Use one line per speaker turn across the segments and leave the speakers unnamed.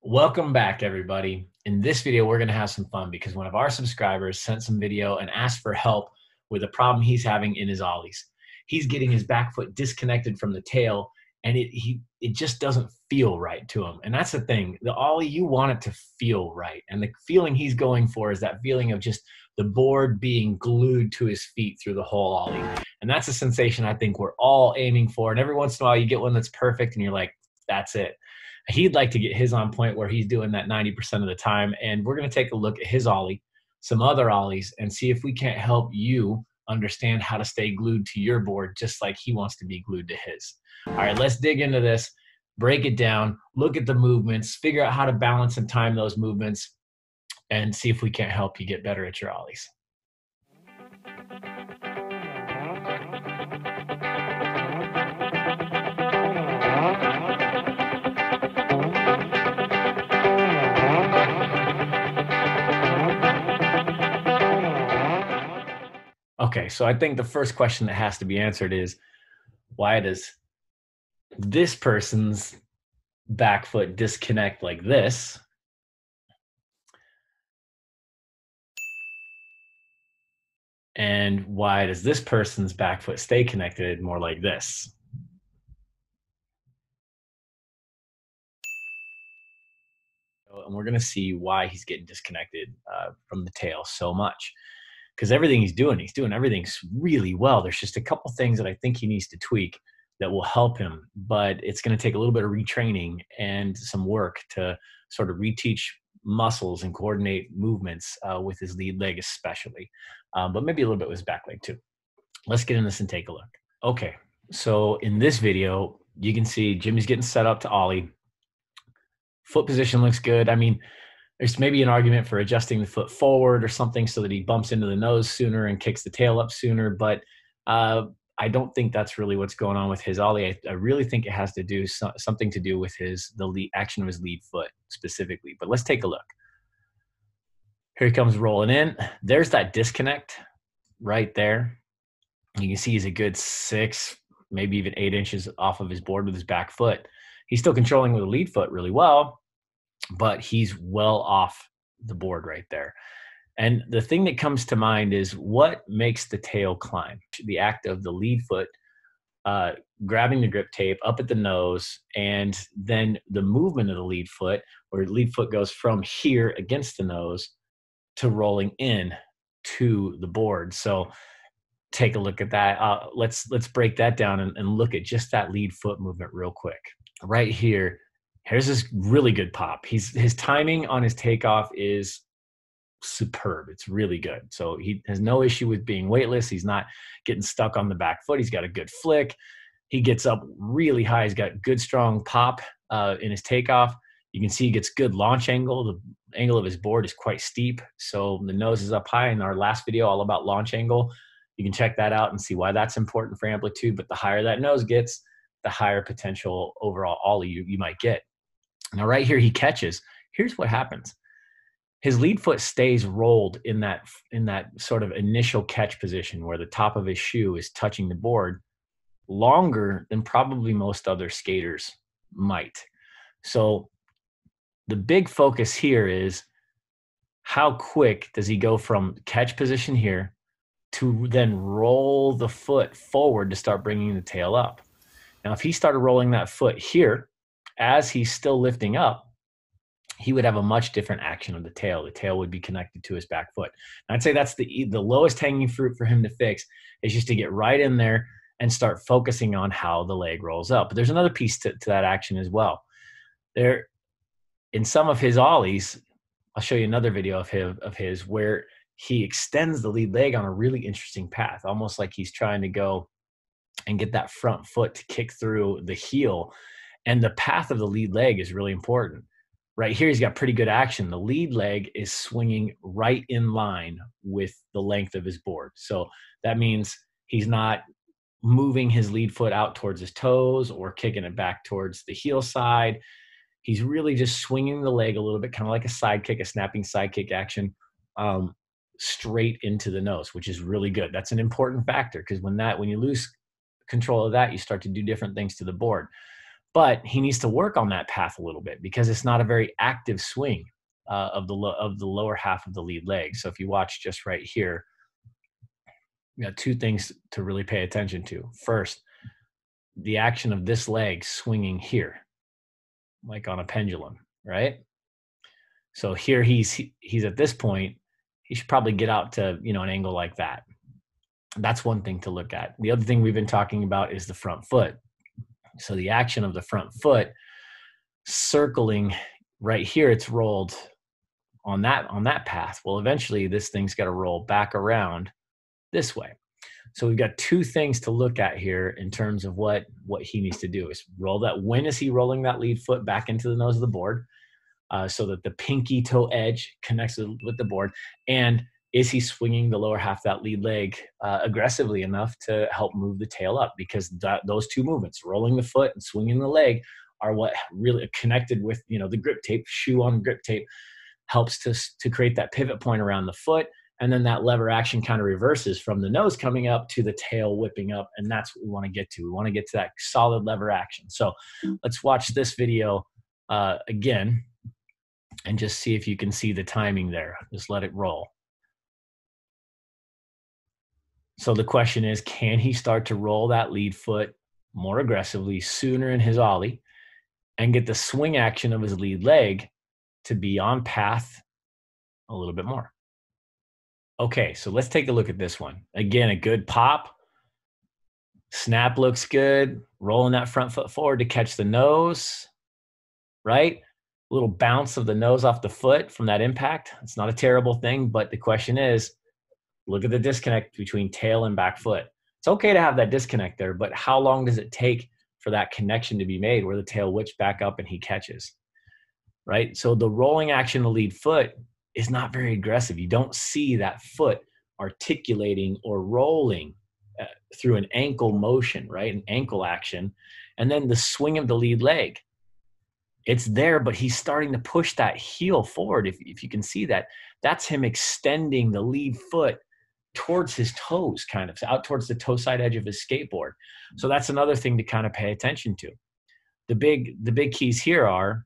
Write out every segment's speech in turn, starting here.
Welcome back, everybody. In this video, we're going to have some fun because one of our subscribers sent some video and asked for help with a problem he's having in his ollies. He's getting his back foot disconnected from the tail, and it just doesn't feel right to him. And that's the thing. The ollie, you want it to feel right. And the feeling he's going for is that feeling of just the board being glued to his feet through the whole ollie. And that's a sensation I think we're all aiming for. And every once in a while, you get one that's perfect, and you're like, that's it. He'd like to get his on point where he's doing that 90% of the time. And we're going to take a look at his ollie, some other ollies, and see if we can't help you understand how to stay glued to your board just like he wants to be glued to his. All right, let's dig into this, break it down, look at the movements, figure out how to balance and time those movements, and see if we can't help you get better at your ollies. Okay, so I think the first question that has to be answered is, why does this person's back foot disconnect like this? And why does this person's back foot stay connected more like this? And we're going to see why he's getting disconnected from the tail so much. Because everything he's doing everything's really well. There's just a couple things that I think he needs to tweak that will help him, but it's going to take a little bit of retraining and some work to sort of reteach muscles and coordinate movements with his lead leg especially, but maybe a little bit with his back leg too. Let's get in this and take a look. Okay, so in this video, you can see Jimmy's getting set up to ollie. Foot position looks good. I mean, there's maybe an argument for adjusting the foot forward or something so that he bumps into the nose sooner and kicks the tail up sooner, but I don't think that's really what's going on with his ollie. I really think it has to do something to do with the lead action of his lead foot specifically. But let's take a look. Here he comes rolling in. There's that disconnect right there. You can see he's a good 6, maybe even 8 inches off of his board with his back foot. He's still controlling with the lead foot really well, but he's well off the board right there. And the thing that comes to mind is what makes the tail climb? The act of the lead foot grabbing the grip tape up at the nose, and then the movement of the lead foot, where the lead foot goes from here against the nose to rolling in to the board. So take a look at that. Let's break that down and look at just that lead foot movement real quick. Right here, here's this really good pop. His timing on his takeoff is superb. It's really good. So he has no issue with being weightless. He's not getting stuck on the back foot. He's got a good flick. He gets up really high. He's got good, strong pop in his takeoff. You can see he gets good launch angle. The angle of his board is quite steep. So the nose is up high. In our last video, all about launch angle, you can check that out and see why that's important for amplitude. But the higher that nose gets, the higher potential overall ollie you might get. Now right here, he catches. Here's what happens. His lead foot stays rolled in that sort of initial catch position where the top of his shoe is touching the board longer than probably most other skaters might. So the big focus here is how quick does he go from catch position here to then roll the foot forward to start bringing the tail up. Now, if he started rolling that foot here as he's still lifting up, he would have a much different action of the tail. The tail would be connected to his back foot. And I'd say that's the lowest hanging fruit for him to fix, is just to get right in there and start focusing on how the leg rolls up. But there's another piece to that action as well. There, in some of his ollies, I'll show you another video of his where he extends the lead leg on a really interesting path, almost like he's trying to go and get that front foot to kick through the heel. And the path of the lead leg is really important. Right here, he's got pretty good action. The lead leg is swinging right in line with the length of his board. So that means he's not moving his lead foot out towards his toes or kicking it back towards the heel side. He's really just swinging the leg a little bit, kind of like a side kick, a snapping side kick action, straight into the nose, which is really good. That's an important factor because when you lose control of that, you start to do different things to the board. But he needs to work on that path a little bit because it's not a very active swing of the lower half of the lead leg. So if you watch just right here, you got two things to really pay attention to. First, the action of this leg swinging here, like on a pendulum, right? So here he's at this point, he should probably get out to, you know, an angle like that. That's one thing to look at. The other thing we've been talking about is the front foot. So the action of the front foot circling right here, it's rolled on that path. Well, eventually this thing's got to roll back around this way. So we've got two things to look at here in terms of what he needs to do is roll that. When is he rolling that lead foot back into the nose of the board so that the pinky toe edge connects with the board? And is he swinging the lower half of that lead leg aggressively enough to help move the tail up? Because those two movements, rolling the foot and swinging the leg, are what really connected with, you know, the grip tape, shoe on grip tape, helps to create that pivot point around the foot. And then that lever action kind of reverses from the nose coming up to the tail whipping up. And that's what we want to get to. We want to get to that solid lever action. So let's watch this video again and just see if you can see the timing there. Just let it roll. So the question is, can he start to roll that lead foot more aggressively sooner in his ollie and get the swing action of his lead leg to be on path a little bit more? Okay, so let's take a look at this one. Again, a good pop. Snap looks good. Rolling that front foot forward to catch the nose, right? A little bounce of the nose off the foot from that impact. It's not a terrible thing, but the question is, look at the disconnect between tail and back foot. It's okay to have that disconnect there, but how long does it take for that connection to be made where the tail whips back up and he catches, right? So the rolling action of the lead foot is not very aggressive. You don't see that foot articulating or rolling through an ankle motion, right? An ankle action. And then the swing of the lead leg. It's there, but he's starting to push that heel forward. If you can see that, that's him extending the lead foot towards his toes, kind of out towards the toe side edge of his skateboard. So that's another thing to kind of pay attention to. The big keys here are,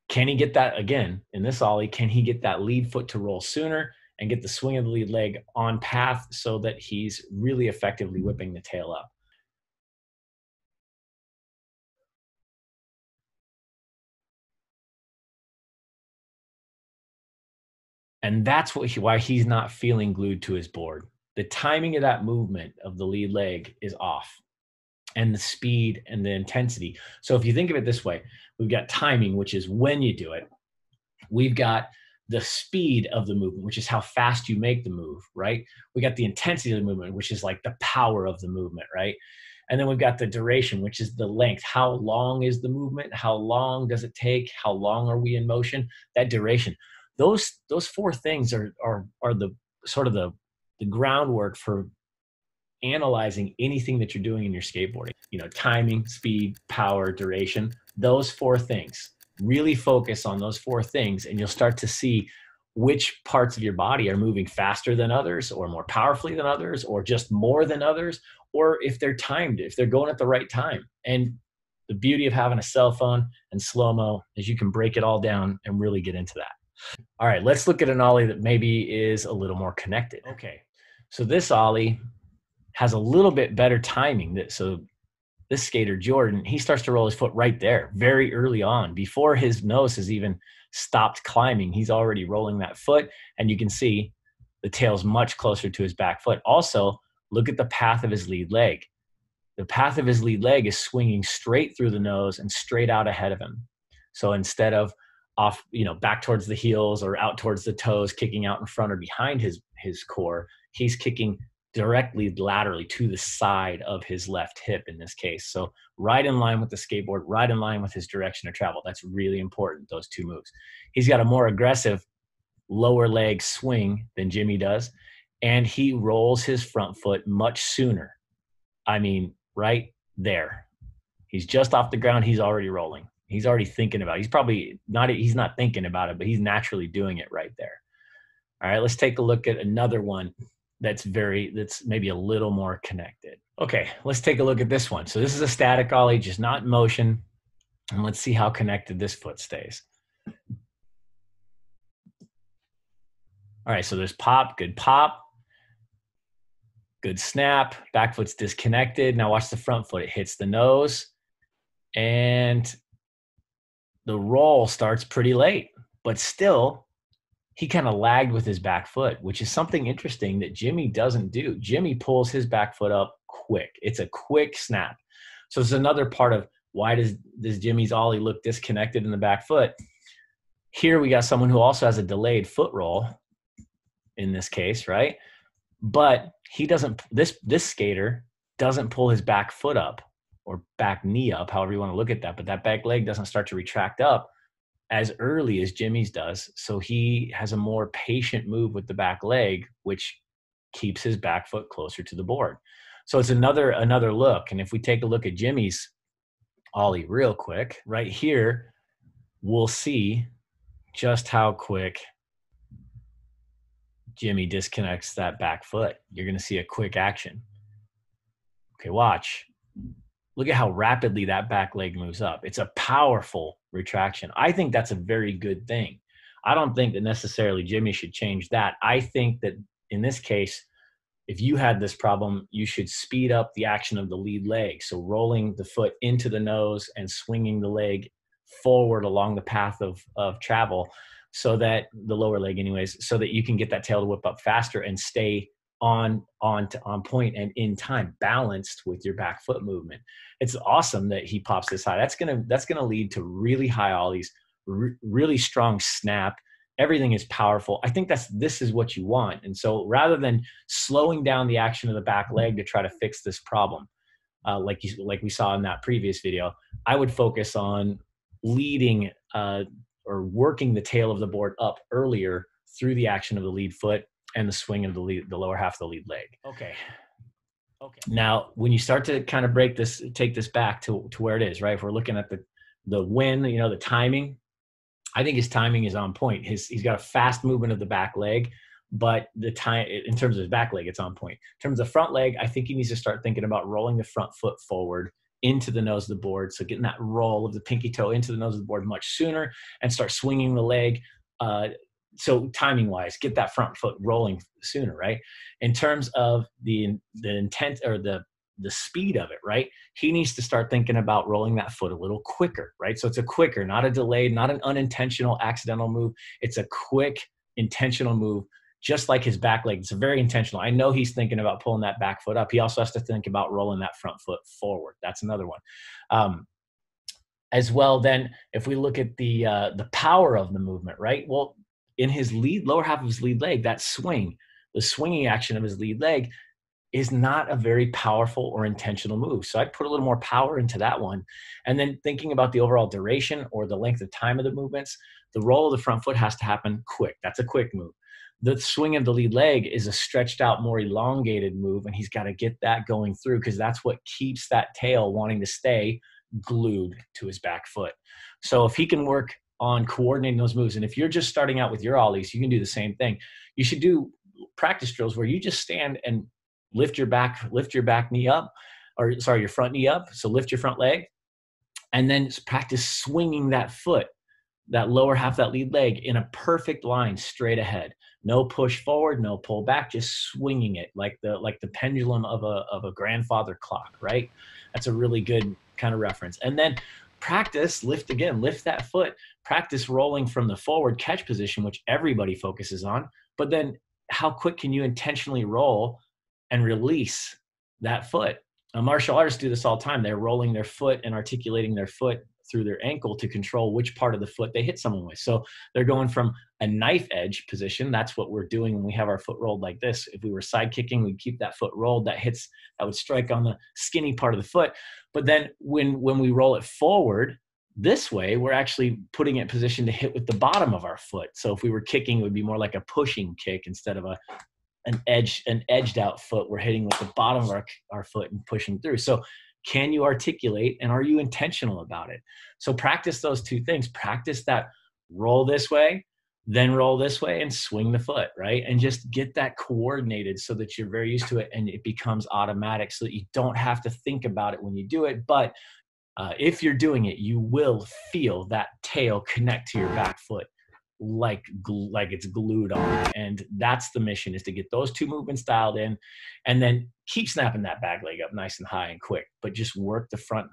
can he get that, again, in this ollie, can he get that lead foot to roll sooner and get the swing of the lead leg on path so that he's really effectively whipping the tail up? And that's why he's not feeling glued to his board. The timing of that movement of the lead leg is off, and the speed and the intensity. So if you think of it this way, we've got timing, which is when you do it. We've got the speed of the movement, which is how fast you make the move, right? We got the intensity of the movement, which is like the power of the movement, right? And then we've got the duration, which is the length. How long is the movement? How long does it take? How long are we in motion? That duration. Those four things are the sort of the groundwork for analyzing anything that you're doing in your skateboarding. You know, timing, speed, power, duration, those four things. Really focus on those four things and you'll start to see which parts of your body are moving faster than others or more powerfully than others or just more than others, or if they're timed, if they're going at the right time. And the beauty of having a cell phone and slow-mo is you can break it all down and really get into that. All right, let's look at an ollie that maybe is a little more connected. Okay, so this ollie has a little bit better timing. So this skater, Jordan, he starts to roll his foot right there very early on. Before his nose has even stopped climbing, he's already rolling that foot. And you can see the tail's much closer to his back foot. Also, look at the path of his lead leg. The path of his lead leg is swinging straight through the nose and straight out ahead of him. So instead of off, you know, back towards the heels or out towards the toes, kicking out in front or behind his core, he's kicking directly laterally to the side of his left hip in this case. So right in line with the skateboard, right in line with his direction of travel. That's really important, those two moves. He's got a more aggressive lower leg swing than Jimmy does, and he rolls his front foot much sooner. I mean, right there. He's just off the ground. He's already rolling. He's already thinking about it. He's not thinking about it, but he's naturally doing it right there. All right, let's take a look at another one that's maybe a little more connected. Okay, let's take a look at this one. So this is a static ollie, just not in motion. And let's see how connected this foot stays. All right, so there's pop, good snap, back foot's disconnected. Now watch the front foot, it hits the nose, and the roll starts pretty late, but still, he kind of lagged with his back foot, which is something interesting that Jimmy doesn't do. Jimmy pulls his back foot up quick. It's a quick snap. So it's another part of why does Jimmy's ollie look disconnected in the back foot? Here we got someone who also has a delayed foot roll in this case, right? But he doesn't, this skater doesn't pull his back foot up or back knee up, however you want to look at that, but that back leg doesn't start to retract up as early as Jimmy's does. So he has a more patient move with the back leg, which keeps his back foot closer to the board. So it's another look. And if we take a look at Jimmy's ollie real quick, right here, we'll see just how quick Jimmy disconnects that back foot. You're going to see a quick action. Okay, watch. Look at how rapidly that back leg moves up. It's a powerful retraction. I think that's a very good thing. I don't think that necessarily Jimmy should change that. I think that in this case, if you had this problem, you should speed up the action of the lead leg. So rolling the foot into the nose and swinging the leg forward along the path of travel, so that the lower leg anyways, so that you can get that tail to whip up faster and stay on point and in time, balanced with your back foot movement. It's awesome that he pops this high. That's gonna lead to really high ollies, really strong snap. Everything is powerful. I think this is what you want. And so rather than slowing down the action of the back leg to try to fix this problem, like we saw in that previous video, I would focus on leading or working the tail of the board up earlier through the action of the lead foot and the swing of the lower half of the lead leg. Okay. Now, when you start to kind of take this back to where it is, right? If we're looking at the win, the timing, I think his timing is on point. He's got a fast movement of the back leg, but the time in terms of his back leg, it's on point. In terms of front leg, I think he needs to start thinking about rolling the front foot forward into the nose of the board. So getting that roll of the pinky toe into the nose of the board much sooner and start swinging the leg. So timing wise, get that front foot rolling sooner, right? In terms of the intent or the speed of it, right? He needs to start thinking about rolling that foot a little quicker, right? So it's a quicker, not a delayed, not an unintentional, accidental move. It's a quick, intentional move, just like his back leg. It's very intentional. I know he's thinking about pulling that back foot up. He also has to think about rolling that front foot forward. That's another one. As well, then, if we look at the power of the movement, right? Well, in his lower half of his lead leg, that swing, the swinging action of his lead leg is not a very powerful or intentional move. So I'd put a little more power into that one. And then thinking about the overall duration or the length of time of the movements, the roll of the front foot has to happen quick. That's a quick move. The swing of the lead leg is a stretched out, more elongated move, and he's got to get that going through because that's what keeps that tail wanting to stay glued to his back foot. So if he can work on coordinating those moves, and if you're just starting out with your ollies, you can do the same thing. You should do practice drills where you just stand and lift your back knee up, or sorry, your front knee up. So lift your front leg and then practice swinging that foot, that lower half, that lead leg in a perfect line straight ahead. No push forward, no pull back, just swinging it like the pendulum of a grandfather clock, right? That's a really good kind of reference. And then practice, lift that foot, practice rolling from the forward catch position, which everybody focuses on, but then how quick can you intentionally roll and release that foot? Martial artists do this all the time. They're rolling their foot and articulating their foot through their ankle to control which part of the foot they hit someone with. So they're going from a knife edge position. That's what we're doing when we have our foot rolled like this. If we were side kicking, we'd keep that foot rolled. That would strike on the skinny part of the foot. But then when we roll it forward this way, we're actually putting it in position to hit with the bottom of our foot. So if we were kicking, it would be more like a pushing kick instead of an edged out foot. We're hitting with the bottom of our foot and pushing through. So can you articulate, and are you intentional about it? So practice those two things. Practice that roll this way, then roll this way and swing the foot, right? And just get that coordinated so that you're very used to it and it becomes automatic so that you don't have to think about it when you do it. But if you're doing it, you will feel that tail connect to your back foot like it's glued on. And that's the mission, is to get those two movements dialed in, and then keep snapping that back leg up nice and high and quick, but just work the front,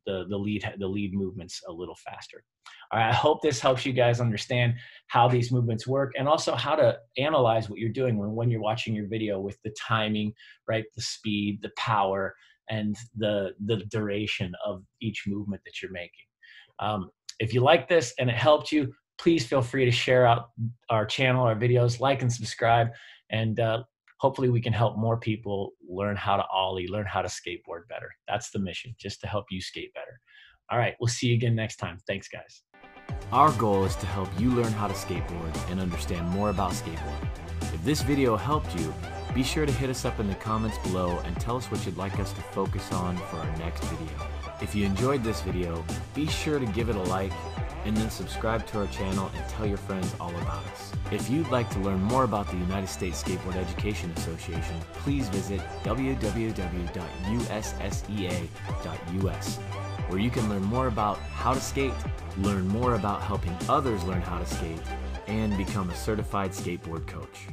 the lead movements a little faster. All right, I hope this helps you guys understand how these movements work, and also how to analyze what you're doing when you're watching your video, with the timing, right? The speed, the power, and the duration of each movement that you're making. If you like this and it helped you, please feel free to share out our channel, our videos, like and subscribe, and hopefully we can help more people learn how to ollie, learn how to skateboard better. That's the mission, just to help you skate better. All right, we'll see you again next time. Thanks, guys.
Our goal is to help you learn how to skateboard and understand more about skateboarding. If this video helped you, be sure to hit us up in the comments below and tell us what you'd like us to focus on for our next video. If you enjoyed this video, be sure to give it a like, and then subscribe to our channel and tell your friends all about us. If you'd like to learn more about the United States Skateboard Education Association, please visit www.ussea.us, where you can learn more about how to skate, learn more about helping others learn how to skate, and become a certified skateboard coach.